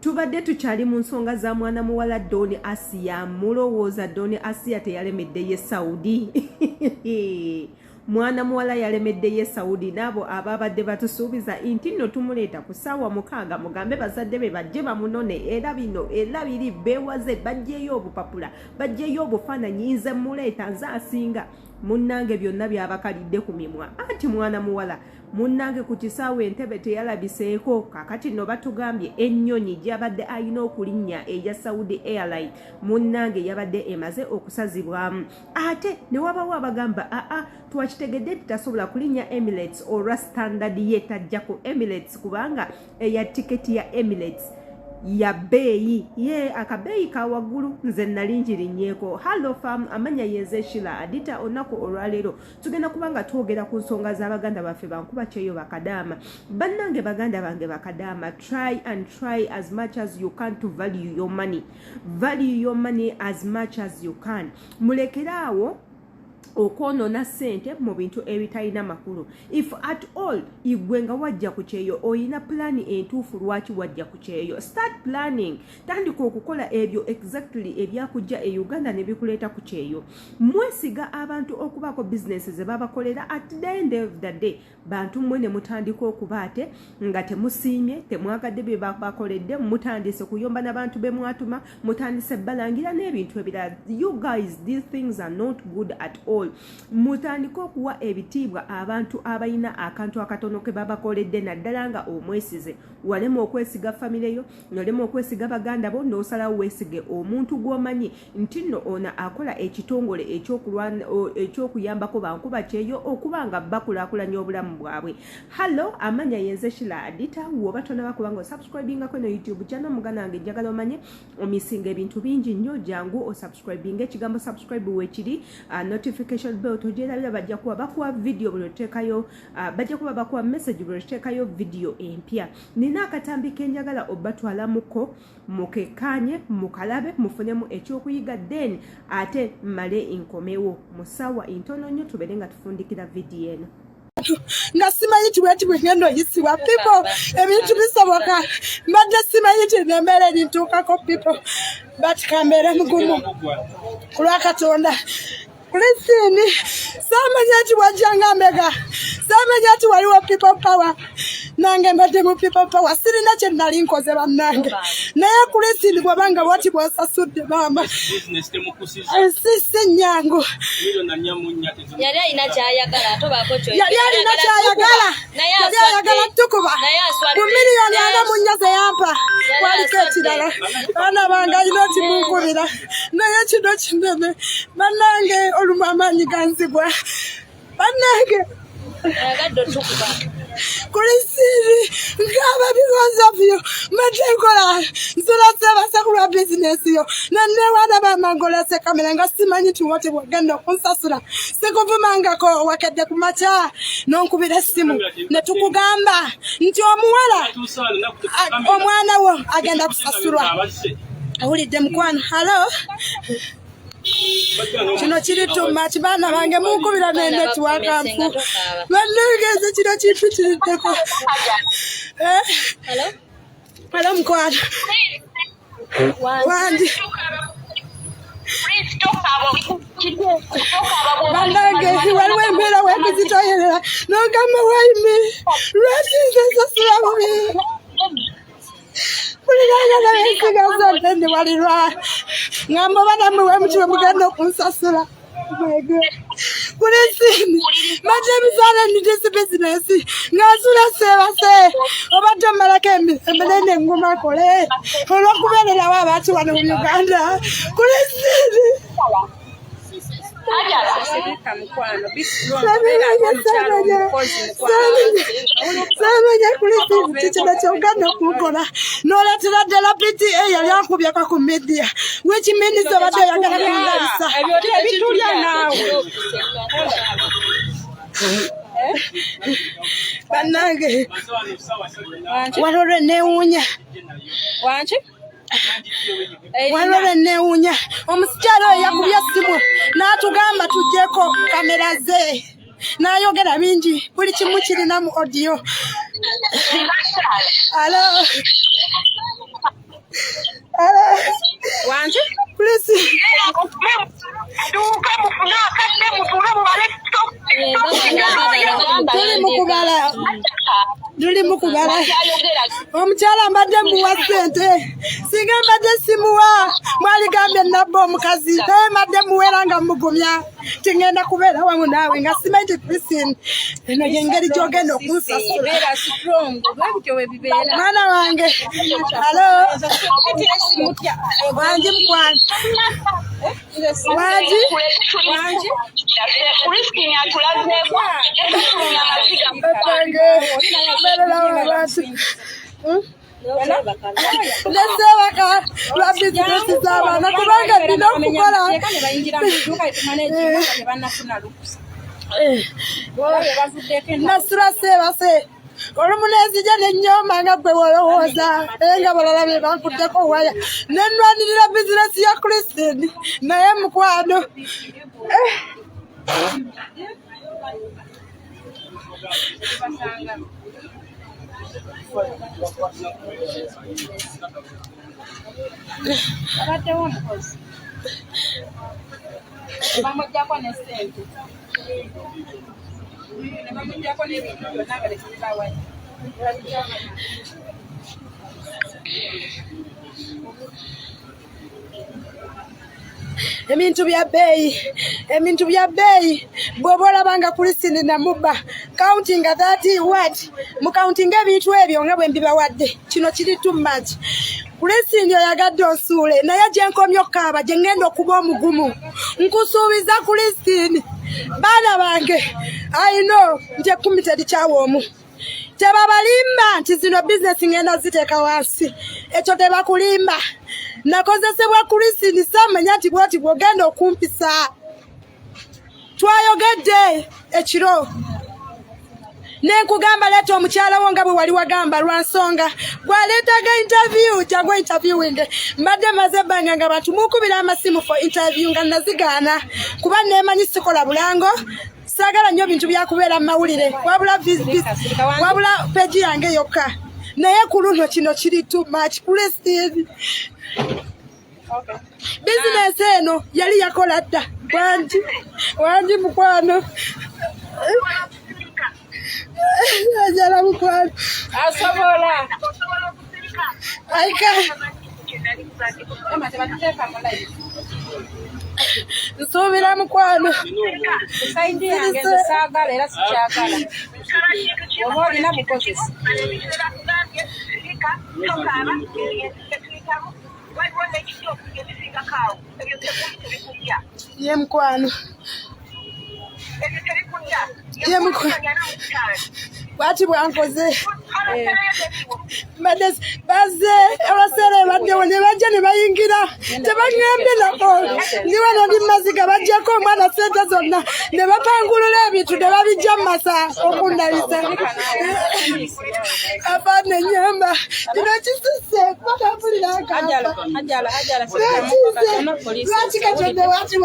Tubadde tukyali mu nsonga za mwana muwala Doni Asia. Mulowooza Doni Asia teyalemedde ye Saudi? Mwana muwala yalemedde ye Saudi nabo ababadde batusuubiza nti nno tumuleeta ku ssaawa 6 mugambe bazadde be bajje bamunone era bino era biri beewaze bajjeyo obupapula bajjeyo obufaananyi nze muleeta nze asinga munnange byonna byabakalidde ku mimwa anti mwana muwala munnange ku kisaawe entebe teyalabiseeko kakati no batugambye ennyonyi gyabadde alina okulinnya eya Saudi Airline munnange yabadde emaze okusazibwamu ate ne wabawo abagamba twakitegedde tutasobola kulinnya Emirates olwa standard ye tajja ku Emirates kubanga eya tiketi ya Emirates ya beeyi ye akabeeyi ka waggulu nze nali njirinnyeeko. Hallo fam amanya yenze Shila adita onako olwaleero tugenda kubanga twogera ku nsonga z'abaganda baffe bankuba kyeyo bakadaama bannange baganda bange bakadaama try as much as you can to value your money as much as you can. Mulekeraawo okwonona ssente mu bintu ebitalina makulu. If at all igwenga wajja ku kyeyo oyina plani entuufu lwaki wajja ku kyeyo. Start planning. Tandika okukola ebyo exactly ebyakujja e Uganda ne bikuleeta ku kyeyo. Mwesiga abantu okubaako business ze babakolera at the end of the day bantu mmwe ne mutandika okuba ate nga temusiimye temwagadde bye bakoledde mutandise kuyomba n'abantu be mwatuma mutandise balangira n'ebintu ebirala. You guys, these things are not good at all. Mutandika okuwa ebitiibwa abantu abalina akantu akatono ke babakoledde naddala nga omwesize walema okwesiga famire yo nolema okwesiga baganda bo n'osalawo weesige omuntu gw'omanyi nti nno ona akola ekitongole ekyokuyambako bankuba kyeyo okuba nga bakulaakulanya obulamu bwabwe. Hallo amanya yenze Shila adita woba tonaba kubanga osubscribingako no YouTube channel mugana wange njagala omanye omisinga ebintu bingi nnyo jangu osubscribinga ekigambo subscribe weekiri notification bell tojerabira bajja kuba bakuwa video buli oteekayo bajja kuba bakuwa message buli oteekayo video empya. Nina akatambi kenjagala obatwalamuko mukekanye mukalabe mufunemu ekyokuyiga then ate male inkomewo musawa intono nnyo tubere nga tufundikira video eno. Nasimanyi tiweti bwengendo yisiwa people ebintu bisoboka mbadde simanyi tinembere nintuukako people but kambere mugumu kulwa Katonda Listen, samanya wajanga mega. Samanya waliwo people power. Nange mbadde mu people power. Sirina kye nali nkoze bannange. Naye kulisi gwabanga wati bwasasudde mama. Sisi nyango. Yali alina kyayagala tobaako kyo. Yali alina kyayagala. Naye ayagala tukuba. Ku miliyoni ana munyaze yampa. Waliko ekirala. Baana bange alina kimunkubira. Naye kino kinene. Bannange olumamaanyi ganzibwa bannange agadde tukuba kulisiri ngaba bigonza byo matekola nsola sebasa kulwa business yo nanewana bamangola se kamera nga simanyi tuwote bwagenda okunsasula sekuvumangako wakedde ku macha nonkubira essimu ne tukugamba nti omuwala omwana wo agenda kusasulwa awulidde mukwano halo kino kiri tuma kibana bange munkubira network ampu bannegeze kino kintu kiriddeko halo mukwano wandi bannange waliwo embeera wekuzitoyerera nogamba waimi lwasize sasula bubi kuliranga nayensigaza ntendi walirwa ngamba banamu wemukiwe mugenda okunsasula kulisini mate ebisaala nditisi bizinesi ngansula sebase obadde omalako emirende enguma kole olwokubeererawo abantu wano mu Uganda kulisini samanya kulisini kino kyogenda okukola n'oleetera ddala PTA yali akubyeko ku media wekiminiza obadde oyagala kungalisa ebitulya naawe bannange walolwe neewuunya wanki walolwe neewuunya omusikyalo oyo yakubya essimu n'atugamba tuggyeko kamera ze n'ayogera bingi buli kimu kirina mu audio alo kubala omukyala mbadde muwa ssente singa mbadde simuwa mwaligambye nabba omukazi naye mbadde muwera nga mugumya tingenda kubeera wamu naawe nga simanyi ti Christine eno yengeri gyogenda okunsasula mwana wange alo wangi mukwano wangi nesebaka lwa bizinesi z'abaana kubanga nnina okukola nasula sebase olumu nezija nenyoma nga gwe wolowooza naye nga balala be bankuddeko waya nenwanirira bizinesi ya Christine naye mukwano ebintu bya bbeeyi bw'oba olabanga Christine namubba countinga that what mucountinga ebintu ebyo nga bwe mbibawadde kino kiri too much. Christine oyagadde osuule naye gye nkomye okukaaba gye ngenda okuba omugumu nkusuubiza Christine baana bange I know nti ekkumi terikyawa omu tebabalimba nti zino bizinesi ngenda ziteeka wansi ekyo tebakulimba nakozesebwa Christine samanya nti bwoti bwogenda okumpisa twayogedde ekiro nenkugamba leeta omukyala wo nga bwe wali wagamba lwa nsonga gwaleetaga interview jagwa interviewing mbadde maze ebbanga nga bantu mukubira amasimu for interview nga nazigaana kuba neemanyi sikola bulango saagala nnyo bintu byakubeera mu mawulire wabula peji yange yokka naye ku luno kino kiri too much Christine. Bizinesi eno yali yakola dda wangi mukwano ajala mukwano asobola aika nsuubira mukwano saagala era sikyagala oba olina bukozesa ye mukwano bwati bwankoze baze abaseera baddewo ne bajja ne bayingira tebaŋŋambye nako ndi wano ndi maziga bajjako omwana sente zonna ne bapangulula ebintu ne babijja mu masa okundabisa afaana ennyamba kino kisise batambulira lwaki katonde wati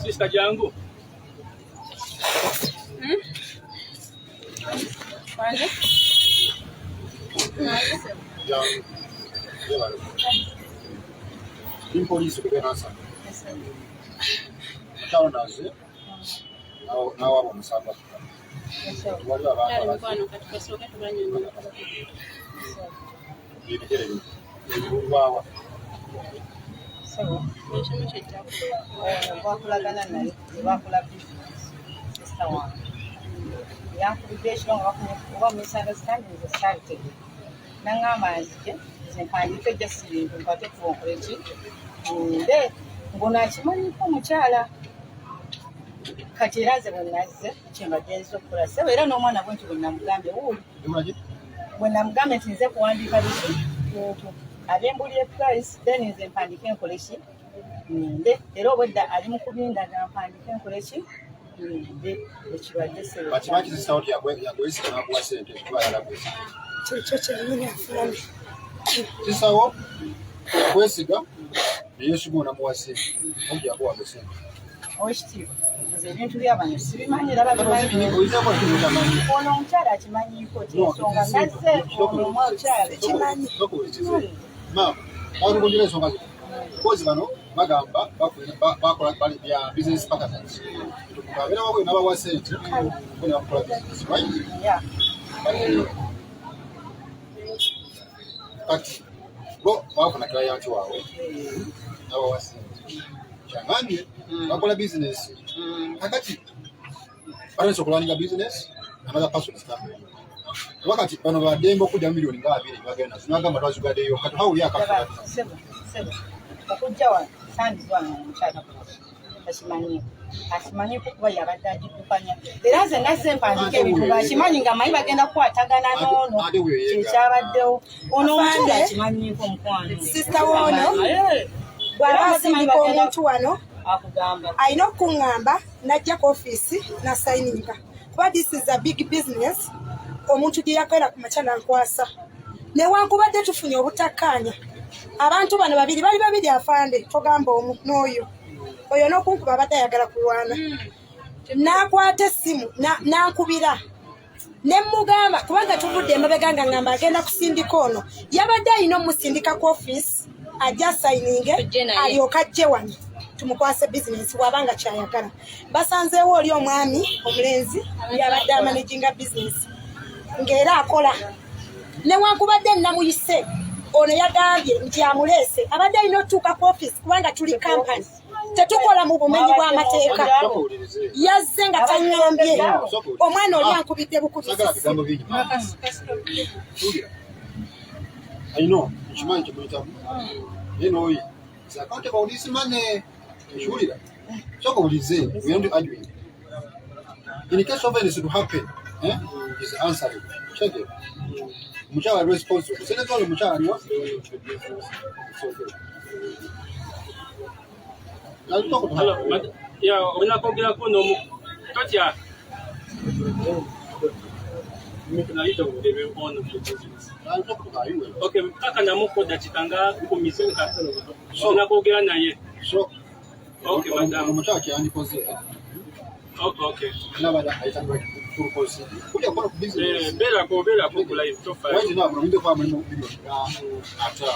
Sister Jango. In police kubenasa. Taonaze. Nawa omusamba. Wali abantu bano katika soka tubanyuma. Wawa. So, nchini chetu. Wakulagana naye, wakula sister wangu. Yankubiddeekiro oba misunderstanding started nangamba nzije mpandike just bintu mpate tuwonkole ki nde ng'onaakimanyiko omukyala kati era nze bwe nazze kyembadde nziza okukola sebo era n'omwana bwe nti bwe namugambye wuuli bwe namugambye nti nze kuwandiika biki bintu abembulira price then nze mpandike enkole ki nde era obwedda ali mu kubinda nga mpandike enkole ki Kyekyo kyennyini afulami. Kisawo kwesiga yesu na muwase ojja kwa besene Oshitivo ebintu by'abantu sibimanyi era ono omukyala akimanyiiko kyensonga nazze ono omukyala Kimanyi. ma balugonjera ensonga zo kozi bano bagamba bakola bali bya business partners tukabeera wabwe n'abawa sente kuna bakola business right kati bo bafuna client wawe n'abawa sente kyangambye bakola business kakati balenso okulwaninga business another person is coming wakati bano bademba okudda miliyoni nga 2 bagenda sinagamba twazigaddeyo kati hawuli akafa sebo okujja wa sandizo omukyala akimanyiiko kuba yabadde agikupanya era nze nazze mpandika ebintu ng'akimanyi nga manyi bagenda kukwatagana n'ono kyekyabaddewo ono omukyala akimanyiiko mukwano Sister woono bw'aba asindika omuntu wano akugamba alina okuŋŋamba n'ajja ku ofiisi n'asayininga kuba this is a big business omuntu gye yakolera ku makyala nkwasa newankubadde tufunye obutakkaanya abantu bano babiri bali babiri afande togamba omu n'oyo oyo n'okunkuba abadde ayagala kulwana n'akwata essimu n'ankubira ne mugamba kubanga tuvudde emabega nga ngamba agenda kusindika ono yabadde alina omusindika ku ofiisi ajja asayininge alyoka ajje wano tumukwase bizinesi bw'abanga kyayagala basanzeewo oli omwami omulenzi yabadde amanaginga bizinesi ng'era akola newankubadde namuyise ono yagambye nti amuleese abadde alina otuuka ku ofiisi kubanga tuli kampani tetukola mu bumenyi bw'amateeka yazze nga tanyambye omwana oli ankubidde bukubisi I know ekimanyi kimuyitamu naye n'oyi is accountable this money ekiwulira soka ulize we don't argue in case of anything to happen is answering check it mukyala responsible senator ole mukyala aliwa onakogerako n'omu totya okay kaka namukoda kitanga kumisonga onakwogera naye okay madam omukyala kyandikoze okay nabada ayitanga kurukosi kuja kwa business beerako ku live profile right now muminde kwa mulimo bilioni ata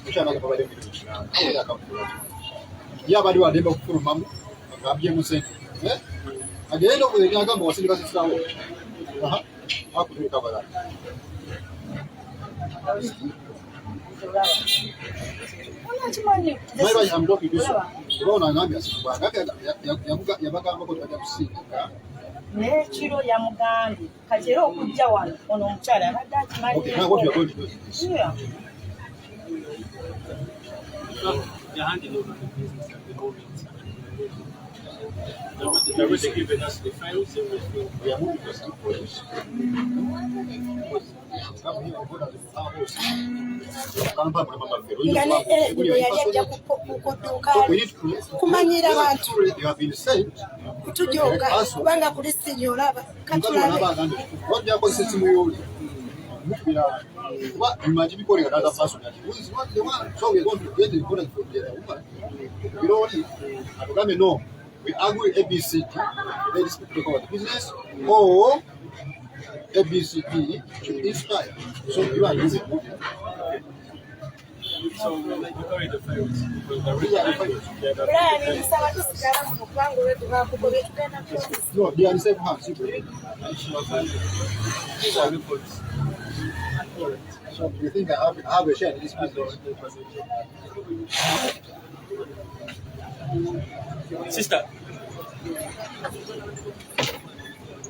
mukyala nga babadde bilioni yabadde wademba kufulumamu ngabye musente agenda okulega agamba wasindika sisitawo akutuuka bala Maybe I'm talking to you. Bona ngambia sikubanga yabagambako twajja kusindika n'ekiro yamugambye kati era okujja wano ono omukyala abadde akimanyi okay now what you are going to do is this they're handing over the business at the moment. They're already given us the files, everything. we are moving to some police nga ne yali ajja kudduuka kumanyira abantu kutujoga kubanga kuli sinyo olaba katulabe wajjako sisimu yoli mukubira kuba imagine people are another person that is not the one so we are going to get the product from the woman you know what no we argue ABCD they speak about the business or ABCD should inspire so you are using So like you carry the files because the bulani nsaba tusigala muno kubanga olwetubakugobye tugenda no they are the same hands these are reports. so you think I have a share in this business Sister,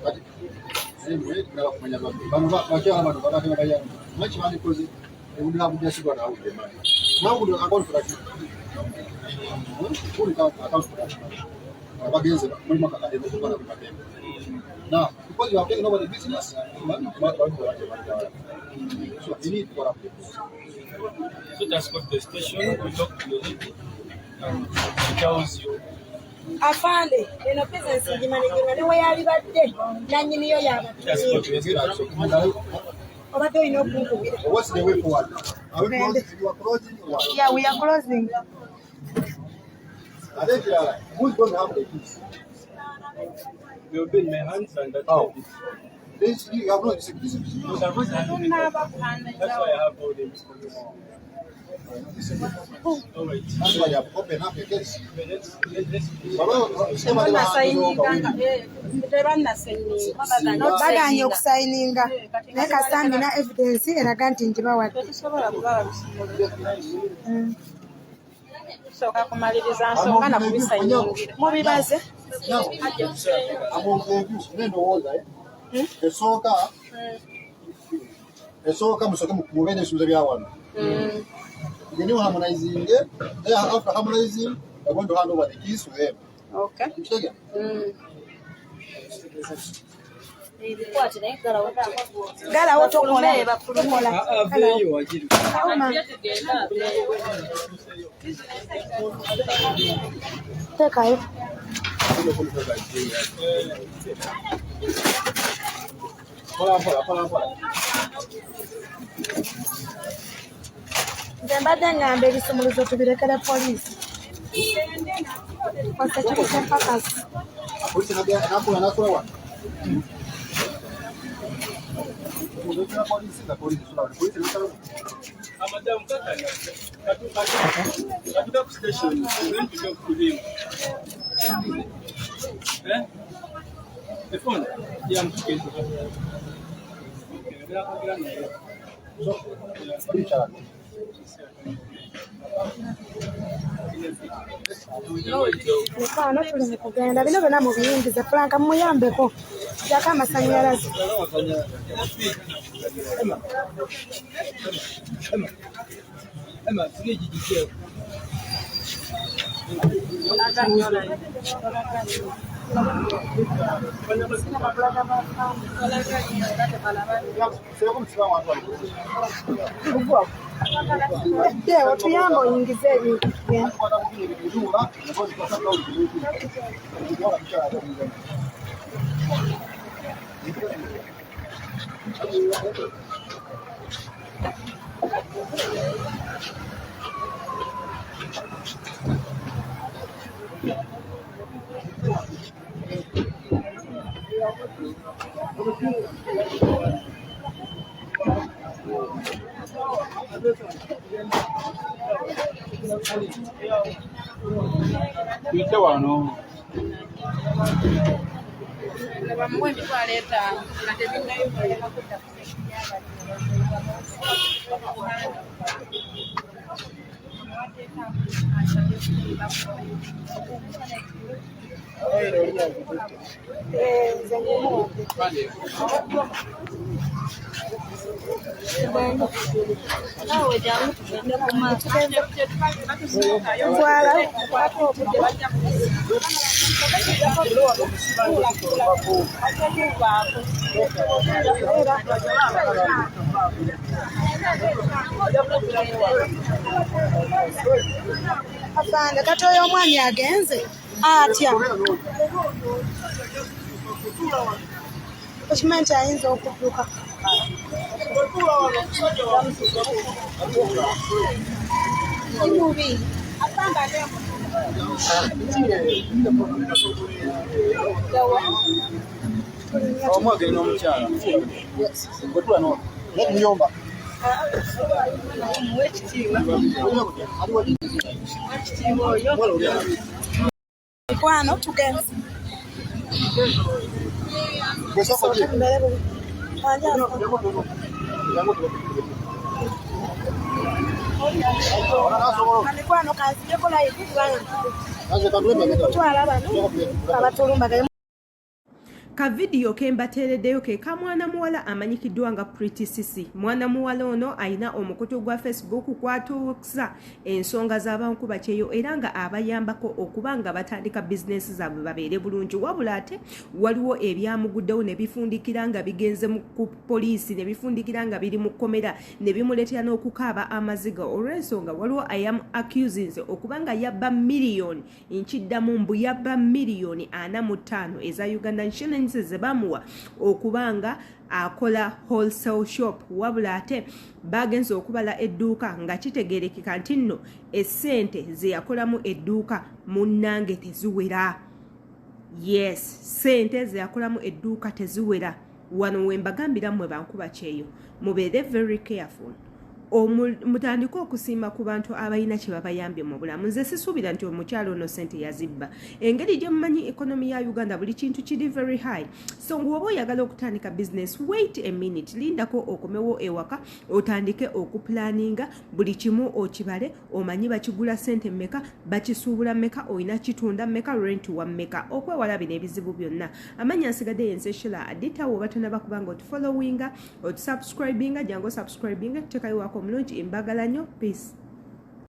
but anyway bano bakyala bano babadde bayamba maki bandikoze ebudde bujjasigwa nawe demani nawe account for that kuli account for that abagenze mulimo kakadde kubana kubadde now because you are taking over the business so you need to so that's got the station. We talk to the lady. She tells you Afande, eno business ngimanigirwa ne weyali badde nannyini yo yaba. Obadde olina okunkubira. What's the way forward? Are we closing? You are closing or what? Yeah, we are closing. I think who's going to have the keys? They'll be in my hands and that's it. This you have not this. That's why I have all the information. All right. That's why you have opened up the case. Let's Baganye okusayininga naye kasita nina evidence eraga nti ngibawadde. Soka kumaliriza nsonga na kubisayiningira. Mubibaze. Esooka musoke mubene esuubiza byawano. Then you harmonizing it. After harmonizing, we're going to hand over the keys to them. Okay. Gala wotokola bakulomola. Tekayo. Mbadde ngamba ebisumuluzo tubirekere poliisi. Wasekirisa mpakasi. Poliisi nakola wa? Madam Katanya, Katuka station, I'm going to talk to him. The phone? Yeah, I'm talking to her. Mukwano tuli mu kugenda bino byonna mubiyingize Franka muyambeko jako amasannyalaze. Otuyamba oyingize ebintu tugenda. Afande katoyo omwami agenze atya okimanyi nti ayinza okudduka. Kimubi omwagenda omukyala nyumba mukwano tugenze. Mikwano kanzijeko live kubanga twala bano abatulumbagayo. ka video ke mbateereddeyo ke ka mwana muwala amanyikiddwa nga Pretty Sisi. Mwana muwala ono alina omukutu gwa Facebook kwatuusa ensonga z'abankuba kyeyo era nga abayambako okuba nga batandika bizinesi zaabwe babeere bulungi. Wabula ate waliwo ebyamuguddewo ne bifundikira nga bigenze ku poliisi ne bifundikira nga biri mu Komela ne bimuleetera n'okukaaba amaziga. Olw'ensonga waliwo ayam accusing okuba nga yabba miliyoni nkiddamu mbu yabba miliyoni 45 eza Uganda shillings ze bamuwa okubanga akola wholesale shop. Wabula ate bagenze okubala edduuka nga kitegeerekeka nti nno essente ze yakolamu edduuka munnange teziwera. Yes, sente ze yakolamu edduuka teziwera. Wano we mbagambira mmwe bankuba kyeyo mubeere very careful. Mutandika okusiima ku bantu abalina kye babayambye mu bulamu. Nze sisuubira nti omukyalo ono sente yazibba. Engeri gye mumanyi ekonomi ya Uganda buli kintu kiri very high. So ng'oba oyagala okutandika business, wait a minute, lindako okomewo ewaka otandike okuplaninga buli kimu okibale, omanyi bakigula sente mmeka, bakisuubula mmeka, oyina kitunda mmeka, rent wa mmeka, okwewala bino ebizibu byonna. Amanya nsigadde yense Sheila Adita woba tonaba kubanga otufollowinga, otusubscribinga, jangu subscribinga, tekayo wako mulungi, embagala nnyo, peace.